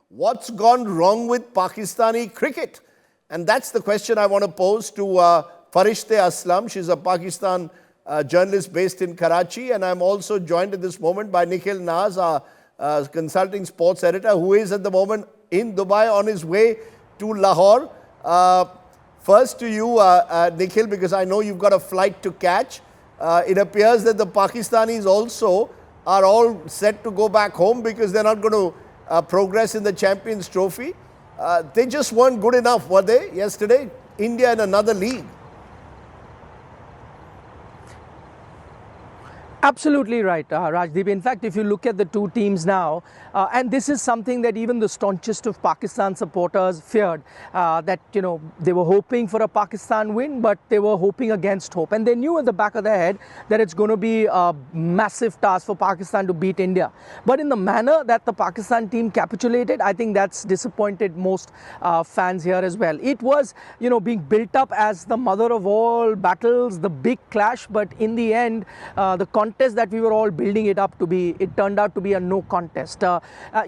What's gone wrong with Pakistani cricket? And that's the question I want to pose to Farishteh Aslam. She's a Pakistan journalist based in Karachi. And I'm also joined at this moment by nikhilnaz, our consulting sports editor, who is at the moment in Dubai on his way to Lahore. First to you, Nikhil, because I know you've got a flight to catch. It appears that the Pakistanis also are all set to go back home because they're not going to progress in the Champions Trophy. They just weren't good enough, were they, yesterday? India in another league. Absolutely right, Rajdeep. In fact, if you look at the two teams now, and this is something that even the staunchest of Pakistan supporters feared, that, they were hoping for a Pakistan win, but they were hoping against hope. And they knew at the back of their head that it's going to be a massive task for Pakistan to beat India. But in the manner that the Pakistan team capitulated, I think that's disappointed most fans here as well. It was, being built up as the mother of all battles, the big clash, but in the end, the contest that we were all building it up to be, it turned out to be a no contest.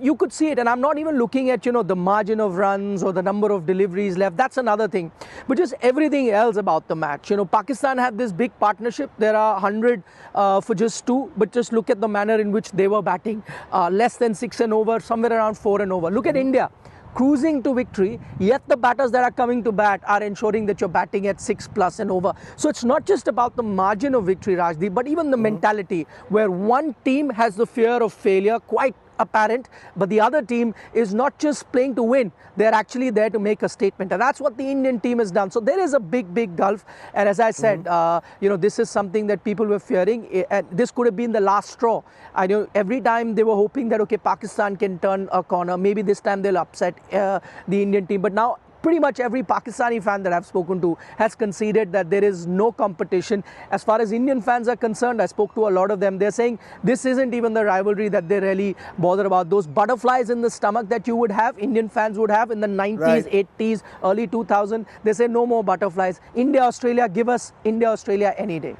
You could see it, and I'm not even looking at, the margin of runs or the number of deliveries left. That's another thing. But just everything else about the match. Pakistan had this big partnership. There are 100 for just 2, but just look at the manner in which they were batting. Less than 6 and over, somewhere around 4 and over. Look at India. Cruising to victory, yet the batters that are coming to bat are ensuring that you're batting at 6+ and over. So it's not just about the margin of victory, Rajdeep, but even the mentality where one team has the fear of failure quite apparent, but the other team is not just playing to win, they're actually there to make a statement, and that's what the Indian team has done. So there is a big gulf, and as I said, this is something that people were fearing, and this could have been the last straw. I know every time they were hoping that, okay, Pakistan can turn a corner, maybe this time they'll upset the Indian team, but now pretty much every Pakistani fan that I've spoken to has conceded that there is no competition. As far as Indian fans are concerned, I spoke to a lot of them. They're saying this isn't even the rivalry that they really bother about. Those butterflies in the stomach that you would have, Indian fans would have in the 90s, right, 80s, early 2000s, they say no more butterflies. India, Australia, give us India, Australia any day.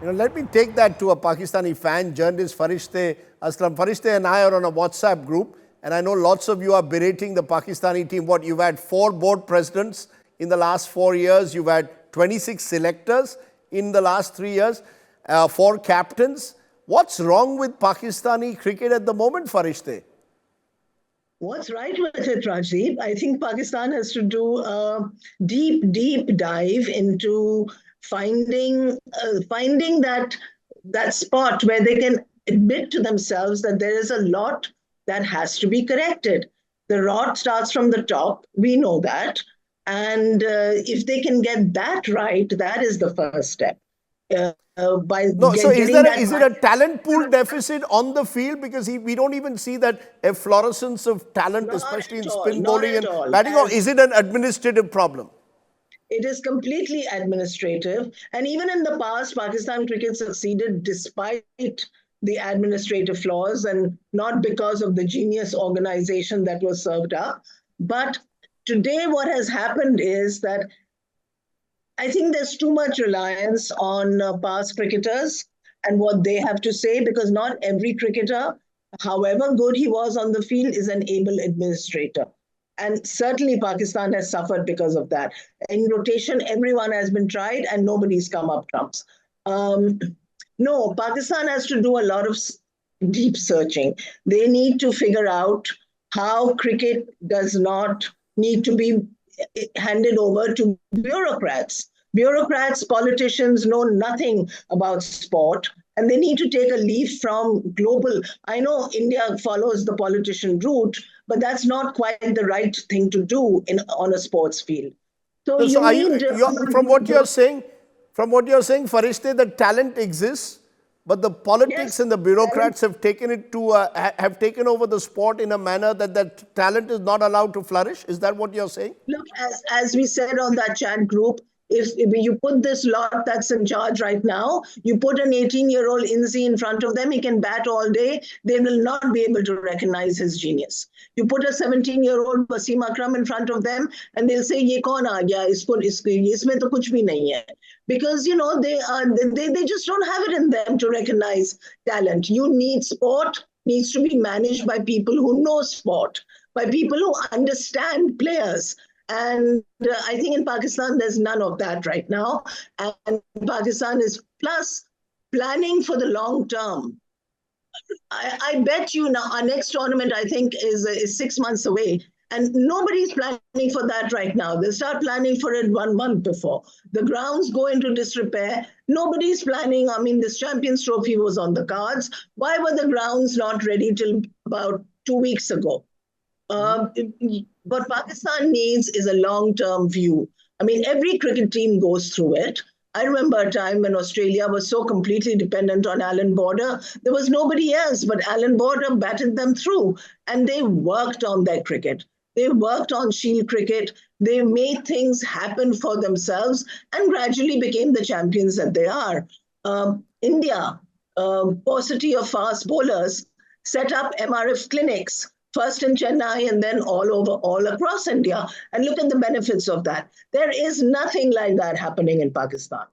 Let me take that to a Pakistani fan, journalist Farishteh Aslam. Farishteh and I are on a WhatsApp group. And I know lots of you are berating the Pakistani team. What, you've had 4 board presidents in the last 4 years. You've had 26 selectors in the last 3 years, 4 captains. What's wrong with Pakistani cricket at the moment, Farishteh? What's right with it, Rajdeep? I think Pakistan has to do a deep dive into finding that spot where they can admit to themselves that there is a lot that has to be corrected. The rot starts from the top. We know that. And if they can get that right, that is the first step. So is it a talent pool deficit on the field? Because we don't even see that efflorescence of talent, especially in spin bowling and batting. Or is it an administrative problem? It is completely administrative. And even in the past, Pakistan cricket succeeded despite the administrative flaws and not because of the genius organization that was served up. But today what has happened is that I think there's too much reliance on past cricketers and what they have to say, because not every cricketer, however good he was on the field, is an able administrator. And certainly Pakistan has suffered because of that. In rotation, everyone has been tried and nobody's come up trumps. No, Pakistan has to do a lot of deep searching. They need to figure out how cricket does not need to be handed over to bureaucrats. Bureaucrats, politicians know nothing about sport, and they need to take a leaf from global. I know India follows the politician route, but that's not quite the right thing to do on a sports field. So from what you're saying, Farishteh, the talent exists, but the politics and the bureaucrats have taken over the sport in a manner that talent is not allowed to flourish. Is that what you're saying? Look, as we said on that chat group, if you put this lot that's in charge right now, you put an 18-year-old Inzi in front of them, he can bat all day, they will not be able to recognize his genius. You put a 17-year-old Wasim Akram in front of them, and they'll say, "Ye kaun aa gaya? Isme to kuch bhi nahi hai." Because they just don't have it in them to recognize talent. You need sport needs to be managed by people who know sport, by people who understand players. And I think in Pakistan, there's none of that right now. And Pakistan is plus planning for the long term. I bet you now our next tournament, I think, is 6 months away. And nobody's planning for that right now. They start planning for it 1 month before. The grounds go into disrepair. Nobody's planning. I mean, this Champions Trophy was on the cards. Why were the grounds not ready till about 2 weeks ago? What Pakistan needs is a long-term view. I mean, every cricket team goes through it. I remember a time when Australia was so completely dependent on Alan Border. There was nobody else, but Alan Border batted them through. And they worked on their cricket. They worked on Shield cricket. They made things happen for themselves and gradually became the champions that they are. India, paucity of fast bowlers, set up MRF clinics, first in Chennai and then all across India. And look at the benefits of that. There is nothing like that happening in Pakistan.